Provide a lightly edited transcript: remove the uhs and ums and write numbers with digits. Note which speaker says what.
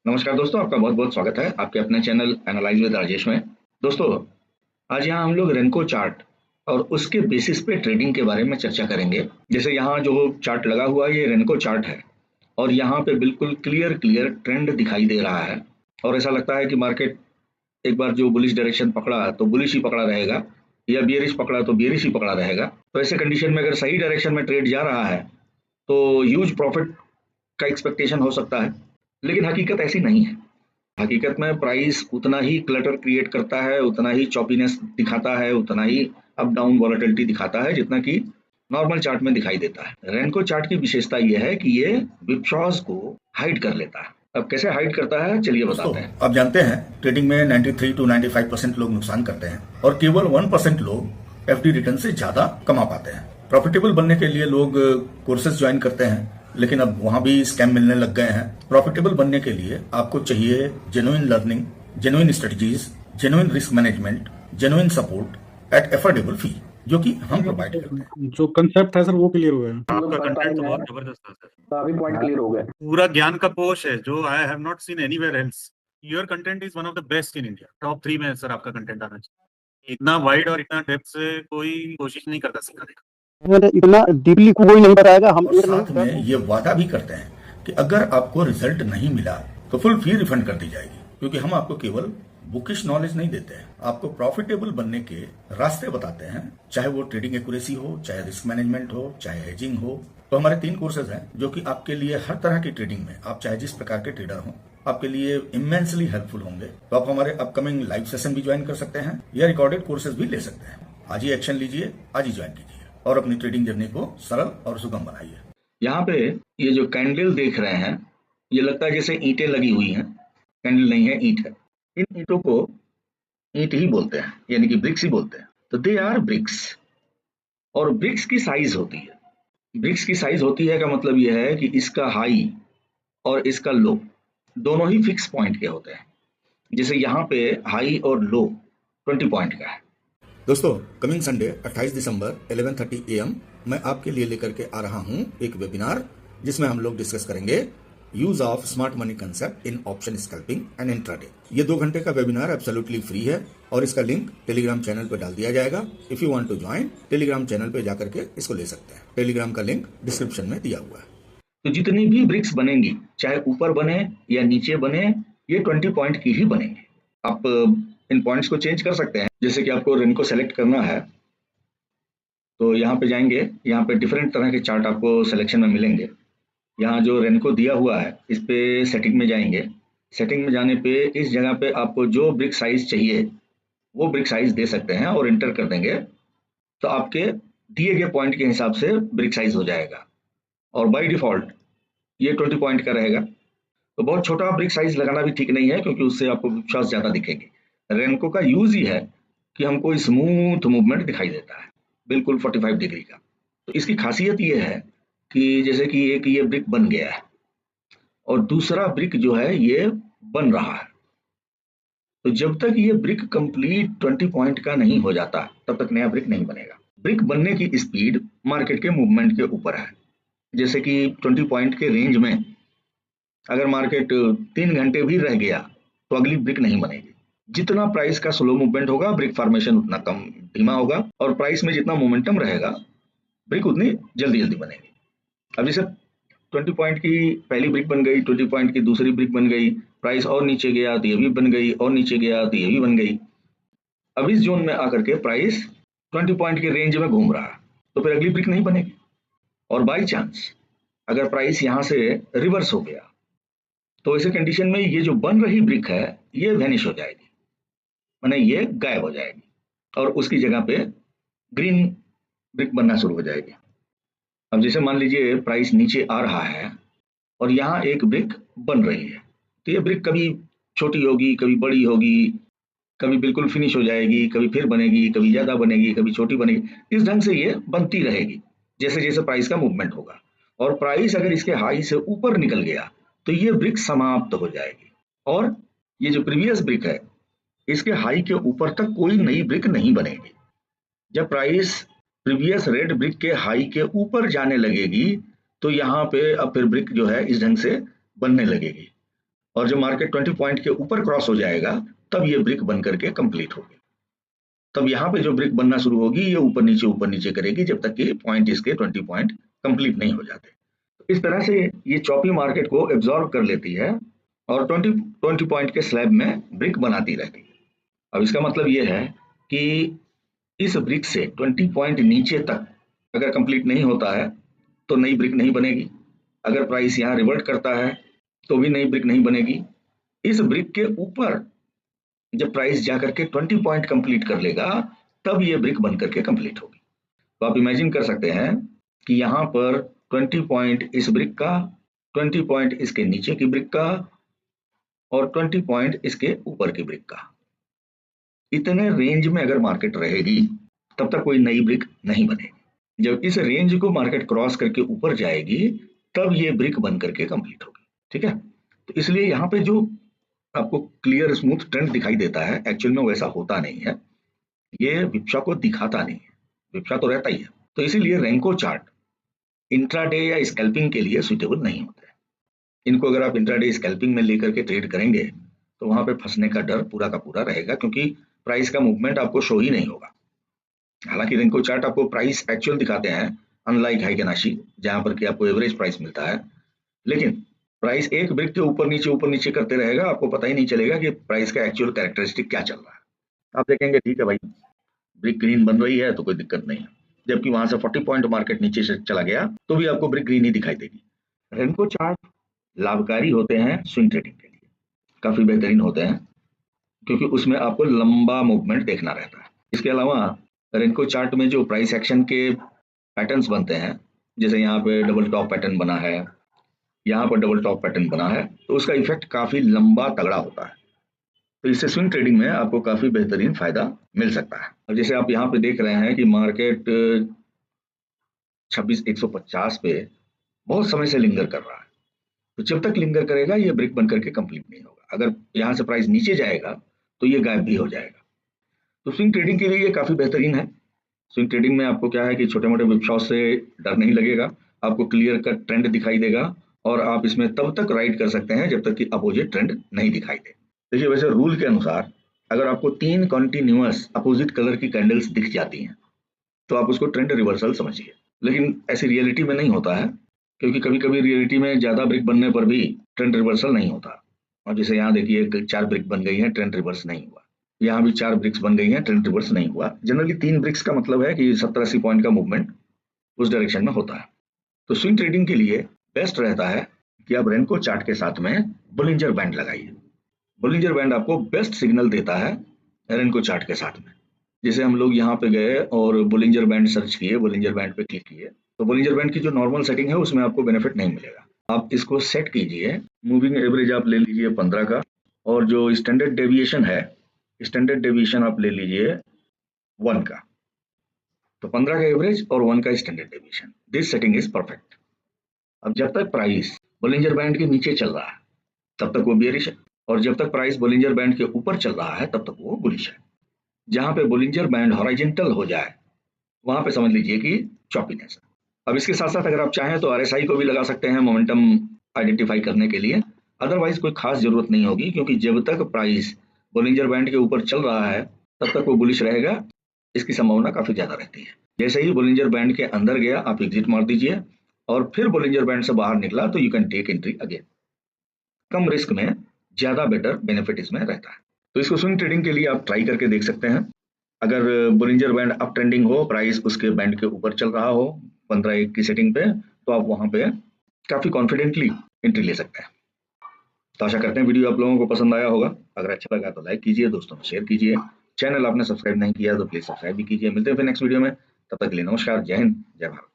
Speaker 1: नमस्कार दोस्तों, आपका बहुत बहुत स्वागत है आपके अपने चैनल एनालाइज विद राजेश में। दोस्तों, आज यहाँ हम लोग रेनको चार्ट और उसके बेसिस पे ट्रेडिंग के बारे में चर्चा करेंगे। जैसे यहाँ जो चार्ट लगा हुआ है ये रेनको चार्ट है और यहाँ पे बिल्कुल क्लियर क्लियर ट्रेंड दिखाई दे रहा है और ऐसा लगता है कि मार्केट एक बार जो बुलिश डायरेक्शन पकड़ा तो बुलिश ही पकड़ा रहेगा या बियरिश पकड़ा तो बियरिश ही पकड़ा रहेगा। तो ऐसे कंडीशन में अगर सही डायरेक्शन में ट्रेड जा रहा है तो ह्यूज प्रॉफिट का एक्सपेक्टेशन हो सकता है, लेकिन हकीकत ऐसी नहीं है। हकीकत में प्राइस उतना ही क्लटर क्रिएट करता है, उतना ही चॉपीनेस दिखाता है, उतना ही अप डाउन वॉलेटिलिटी दिखाता है जितना कि नॉर्मल चार्ट में दिखाई देता है। रेनको चार्ट की विशेषता यह है कि ये विप्सॉस को हाइड कर लेता है। अब कैसे हाइड करता है चलिए बताते हैं।
Speaker 2: आप जानते हैं ट्रेडिंग में 93 to 95% लोग नुकसान करते हैं और केवल 1% लोग एफडी रिटर्न से ज्यादा कमा पाते हैं। प्रॉफिटेबल बनने के लिए लोग कोर्सेज ज्वाइन करते हैं, लेकिन अब वहां भी स्कैम मिलने लग गए हैं। प्रॉफिटेबल बनने के लिए आपको चाहिए genuine learning, genuine strategies, genuine risk management, genuine support at affordable fee, जो कि हम प्रोवाइड करते हैं।
Speaker 3: जो कंसेप्ट है सर वो क्लियर हुआ है।
Speaker 4: आपका कंटेंट तो बहुत जबरदस्त है सर।
Speaker 5: काफी पॉइंट क्लियर हो गए।
Speaker 4: पूरा ज्ञान का कोश है जो I have not seen anywhere else. Your content is one of the best in India. Top 3 में सर आपका कंटेंट आना चाहिए। इतना वाइड और इतना डेप्थ से कोई कोशिश नहीं करता सिखाने का।
Speaker 5: इतना डीपली कोई नहीं बताएगा। हम
Speaker 2: और साथ में ये वादा भी करते हैं कि अगर आपको रिजल्ट नहीं मिला तो फुल फी रिफंड कर दी जाएगी, क्योंकि हम आपको केवल बुकिश नॉलेज नहीं देते हैं, आपको प्रॉफिटेबल बनने के रास्ते बताते हैं। चाहे वो ट्रेडिंग एक्यूरेसी हो, चाहे रिस्क मैनेजमेंट हो, चाहे हेजिंग हो। तो हमारे 3 कोर्सेज हैं जो कि आपके लिए हर तरह की ट्रेडिंग में, आप चाहे जिस प्रकार के ट्रेडर हो, आपके लिए इमेंसली हेल्पफुल होंगे। तो आप हमारे अपकमिंग लाइव सेशन भी ज्वाइन कर सकते हैं या रिकॉर्डेड कोर्सेज भी ले सकते हैं। आज ही एक्शन लीजिए, आज ही ज्वाइन कीजिए और अपनी ट्रेडिंग जर्नी को सरल और सुगम बनाइए।
Speaker 1: यहाँ पे ये जो कैंडल देख रहे हैं ये लगता है जैसे ईंटें लगी हुई हैं। कैंडल नहीं है, ईंट है। इन ईंटों को ईंट ही बोलते हैं, यानी कि ब्रिक्स ही बोलते हैं। तो दे आर ब्रिक्स और ब्रिक्स की साइज होती है। ब्रिक्स की साइज होती है का मतलब यह है कि इसका हाई और इसका लो दोनों ही फिक्स पॉइंट के होते हैं। जैसे यहाँ पे हाई और लो 20 पॉइंट का है।
Speaker 2: दोस्तों, कमिंग संडे 28 दिसंबर 11:30 AM मैं आपके लिए लेकर के आ रहा हूं एक वेबिनार, जिसमें हम लोग डिस्कस करेंगे use of smart money concept in option scalping and intraday. ये 2 घंटे का वेबिनार एब्सोल्युटली फ्री है और इसका लिंक टेलीग्राम चैनल पे डाल दिया जाएगा। If you want to join, Telegram channel पे जाकर के इसको ले सकते हैं। टेलीग्राम का लिंक डिस्क्रिप्शन में दिया हुआ है।
Speaker 1: तो जितनी भी ब्रिक्स बनेंगी, चाहे ऊपर बने या नीचे बने, ये 20 पॉइंट की ही बनेंगे। आप इन पॉइंट्स को चेंज कर सकते हैं। जैसे कि आपको रेनको सेलेक्ट करना है तो यहाँ पे जाएंगे, यहाँ पे डिफरेंट तरह के चार्ट आपको सिलेक्शन में मिलेंगे। यहाँ जो रेनको दिया हुआ है इस पे सेटिंग में जाएंगे। सेटिंग में जाने पे इस जगह पे आपको जो ब्रिक साइज चाहिए वो ब्रिक साइज दे सकते हैं और इंटर कर देंगे तो आपके दिए गए पॉइंट के हिसाब से ब्रिक साइज हो जाएगा और बाय डिफॉल्ट ये 20 पॉइंट का रहेगा। तो बहुत छोटा ब्रिक साइज लगाना भी ठीक नहीं है, क्योंकि उससे आपको विश्वास ज़्यादा दिखेंगे। रेनको का यूज ही है कि हमको स्मूथ मूवमेंट दिखाई देता है, बिल्कुल 45 डिग्री का। तो इसकी खासियत ये है कि जैसे कि एक ये ब्रिक बन गया है और दूसरा ब्रिक जो है ये बन रहा है, तो जब तक ये ब्रिक कंप्लीट 20 पॉइंट का नहीं हो जाता तब तक नया ब्रिक नहीं बनेगा। ब्रिक बनने की स्पीड मार्केट के मूवमेंट के ऊपर है। जैसे कि 20 पॉइंट के रेंज में अगर मार्केट 3 घंटे भी रह गया तो अगली ब्रिक नहीं बनेगी। जितना प्राइस का स्लो मूवमेंट होगा ब्रिक फॉर्मेशन उतना कम धीमा होगा और प्राइस में जितना मोमेंटम रहेगा ब्रिक उतनी जल्दी जल्दी बनेगी। अब जैसे 20 पॉइंट की पहली ब्रिक बन गई, 20 पॉइंट की दूसरी ब्रिक बन गई, प्राइस और नीचे गया तो ये भी बन गई, और नीचे गया तो ये भी बन गई। अब इस जोन में आकर के प्राइस 20 पॉइंट के रेंज में घूम रहा है तो फिर अगली ब्रिक नहीं बनेगी। और बाई चांस अगर प्राइस यहाँ से रिवर्स हो गया तो ऐसे कंडीशन में ये जो बन रही ब्रिक है ये वैनिश हो जाएगी, माने ये गायब हो जाएगी और उसकी जगह पे ग्रीन ब्रिक बनना शुरू हो जाएगी। अब जैसे मान लीजिए प्राइस नीचे आ रहा है और यहाँ एक ब्रिक बन रही है, तो ये ब्रिक कभी छोटी होगी, कभी बड़ी होगी, कभी बिल्कुल फिनिश हो जाएगी, कभी फिर बनेगी, कभी ज़्यादा बनेगी, कभी छोटी बनेगी। इस ढंग से ये बनती रहेगी जैसे जैसे प्राइस का मूवमेंट होगा। और प्राइस अगर इसके हाई से ऊपर निकल गया तो ये ब्रिक समाप्त हो जाएगी और ये जो प्रीवियस ब्रिक है इसके हाई के ऊपर तक कोई नई ब्रिक नहीं बनेगी। जब प्राइस प्रीवियस रेड ब्रिक के हाई के ऊपर जाने लगेगी तो यहाँ पे अब फिर ब्रिक जो है इस ढंग से बनने लगेगी और जब मार्केट 20 पॉइंट के ऊपर क्रॉस हो जाएगा तब ये ब्रिक बन करके कंप्लीट होगी। तब यहाँ पे जो ब्रिक बनना शुरू होगी ये ऊपर नीचे करेगी जब तक कि पॉइंट इसके 20 पॉइंट कंप्लीट नहीं हो जाते। तो इस तरह से ये चॉपी मार्केट को एब्जॉर्ब कर लेती है और 20 पॉइंट के स्लैब में ब्रिक बनाती रहती है। अब इसका मतलब ये है कि इस ब्रिक से 20 पॉइंट नीचे तक अगर कंप्लीट नहीं होता है तो नई ब्रिक नहीं बनेगी। अगर प्राइस यहाँ रिवर्ट करता है तो भी नई ब्रिक नहीं बनेगी। इस ब्रिक के ऊपर जब प्राइस जाकर के 20 पॉइंट कंप्लीट कर लेगा तब ये ब्रिक बन करके कंप्लीट होगी। तो आप इमेजिन कर सकते हैं कि यहाँ पर 20 पॉइंट इस ब्रिक का, 20 पॉइंट इसके नीचे की ब्रिक का और 20 पॉइंट इसके ऊपर की ब्रिक का। इतने रेंज में अगर मार्केट रहेगी तब तक कोई नई ब्रिक नहीं बनेगी। जब इस रेंज को मार्केट क्रॉस करके ऊपर जाएगी तब ये ब्रिक बन करके कंप्लीट होगी। ठीक है, तो इसलिए यहाँ पे जो आपको क्लियर स्मूथ ट्रेंड दिखाई देता है एक्चुअल में वैसा होता नहीं है, ये विप्सा को दिखाता नहीं है, विप्सा तो रहता ही है। तो इसीलिए रेंको चार्ट इंट्राडे या स्कैल्पिंग के लिए सुइटेबल नहीं होते। इनको अगर आप इंट्राडे स्कैल्पिंग में लेकर के ट्रेड करेंगे तो वहां पे फंसने का डर पूरा का पूरा रहेगा, क्योंकि प्राइस का मूवमेंट आपको शो ही नहीं होगा। हालांकि रेंको चार्ट आपको प्राइस एक्चुअल दिखाते हैं, अनलाइक हाइकेनाशी जहां पर कि आपको एवरेज प्राइस मिलता है, लेकिन प्राइस एक ब्रिक के ऊपर नीचे करते रहेगा, आपको पता ही नहीं चलेगा कि प्राइस का एक्चुअल कैरेक्टरिस्टिक क्या चल रहा है। आप देखेंगे ठीक है भाई ब्रिक ग्रीन बन रही है तो कोई दिक्कत नहीं है, जबकि वहां से 40 पॉइंट मार्केट नीचे से चला गया तो भी आपको ब्रिक ग्रीन ही दिखाई देगी। रेंको चार्ट लाभकारी होते हैं स्विंग ट्रेडिंग के लिए, काफी बेहतरीन होते हैं क्योंकि उसमें आपको लंबा मूवमेंट देखना रहता है। इसके अलावा रेंको चार्ट में जो प्राइस एक्शन के पैटर्न्स बनते हैं, जैसे यहाँ पे डबल टॉप पैटर्न बना है, यहाँ पर डबल टॉप पैटर्न बना है, तो उसका इफेक्ट काफी लंबा तगड़ा होता है। तो इससे स्विंग ट्रेडिंग में आपको काफी बेहतरीन फायदा मिल सकता है। और जैसे आप यहाँ पे देख रहे हैं कि मार्केट 26,150 पे बहुत समय से लिंगर कर रहा है, तो जब तक लिंगर करेगा ये ब्रेक बन करके कंप्लीट नहीं होगा। अगर यहाँ से प्राइस नीचे जाएगा तो ये गायब भी हो जाएगा। तो स्विंग ट्रेडिंग के लिए ये काफी बेहतरीन है। स्विंग ट्रेडिंग में आपको क्या है कि छोटे मोटे विपक्षों से डर नहीं लगेगा, आपको क्लियर कट ट्रेंड दिखाई देगा और आप इसमें तब तक राइड कर सकते हैं जब तक कि अपोजिट ट्रेंड नहीं दिखाई दे। देखिए वैसे रूल के अनुसार अगर आपको 3 कॉन्टिन्यूअस अपोजिट कलर की कैंडल्स दिख जाती हैं तो आप उसको ट्रेंड रिवर्सल समझिए, लेकिन ऐसी रियलिटी में नहीं होता है, क्योंकि कभी कभी रियलिटी में ज्यादा ब्रेक बनने पर भी ट्रेंड रिवर्सल नहीं होता। और जैसे यहाँ देखिए 4 ब्रेक बन गई है, ट्रेंड रिवर्स नहीं हुआ, यहाँ भी 4 ब्रिक्स बन गई हैं, ट्रेंड रिवर्स नहीं हुआ। जनरली 3 ब्रिक्स का मतलब है कि 70-80 पॉइंट का मूवमेंट उस डायरेक्शन में होता है। तो स्विंग ट्रेडिंग के लिए बेस्ट रहता है कि आप रेनको चार्ट के साथ में बोलिंजर बैंड लगाइए। बोलिंजर बैंड आपको बेस्ट सिग्नल देता है रेनको चार्ट के साथ में। जैसे हम लोग यहाँ पे गए और बोलिंजर बैंड सर्च किए, बोलिंजर बैंड पे क्लिक किए, तो बोलिंजर बैंड की जो नॉर्मल सेटिंग है उसमें आपको बेनिफिट नहीं मिलेगा। आप इसको सेट कीजिए, मूविंग एवरेज आप ले लीजिए 15 का, और जो स्टैंडर्ड डेविएशन है, स्टैंडर्ड डेविएशन आप ले लीजिए 1 का। तो 15 का एवरेज और 1 का standard deviation, this setting is perfect. अब जब तक प्राइस बोलिंजर बैंड के नीचे चल रहा है तब तक वो बेयरिश है, और जब तक प्राइस बोलिंजर बैंड के ऊपर चल रहा है तब तक वो बुलिश है। जहां पे बोलिंजर बैंड हॉरिजॉन्टल हो जाए वहां पे समझ लीजिए कि चॉपीनेस है। अब इसके साथ साथ अगर आप चाहें तो RSI को भी लगा सकते हैं मोमेंटम आइडेंटिफाई करने के लिए, अदरवाइज कोई खास जरूरत नहीं होगी, क्योंकि जब तक प्राइस बोलिंजर बैंड के ऊपर चल रहा है तब तक वो बुलिश रहेगा, इसकी संभावना काफी ज्यादा रहती है। जैसे ही बोलिंजर बैंड के अंदर गया आप एग्जिट मार दीजिए, और फिर बोलिंजर बैंड से बाहर निकला तो you can take entry again. कम रिस्क में ज्यादा बेटर बेनिफिट इसमें रहता है। तो इसको स्विंग ट्रेडिंग के लिए आप ट्राई करके देख सकते हैं। अगर बोलिंजर बैंड अप ट्रेंडिंग हो, प्राइस उसके बैंड के ऊपर चल रहा हो 15-1 की सेटिंग पे, तो आप वहां पे काफी कॉन्फिडेंटली एंट्री ले सकते हैं। तो आशा करते हैं वीडियो आप लोगों को पसंद आया होगा। अगर अच्छा लगा तो लाइक कीजिए, दोस्तों में शेयर कीजिए। चैनल आपने सब्सक्राइब नहीं किया तो प्लीज सब्सक्राइब भी कीजिए। मिलते हैं फिर नेक्स्ट वीडियो में, तब तक के लिए नमस्कार, जय हिंद, जय भारत।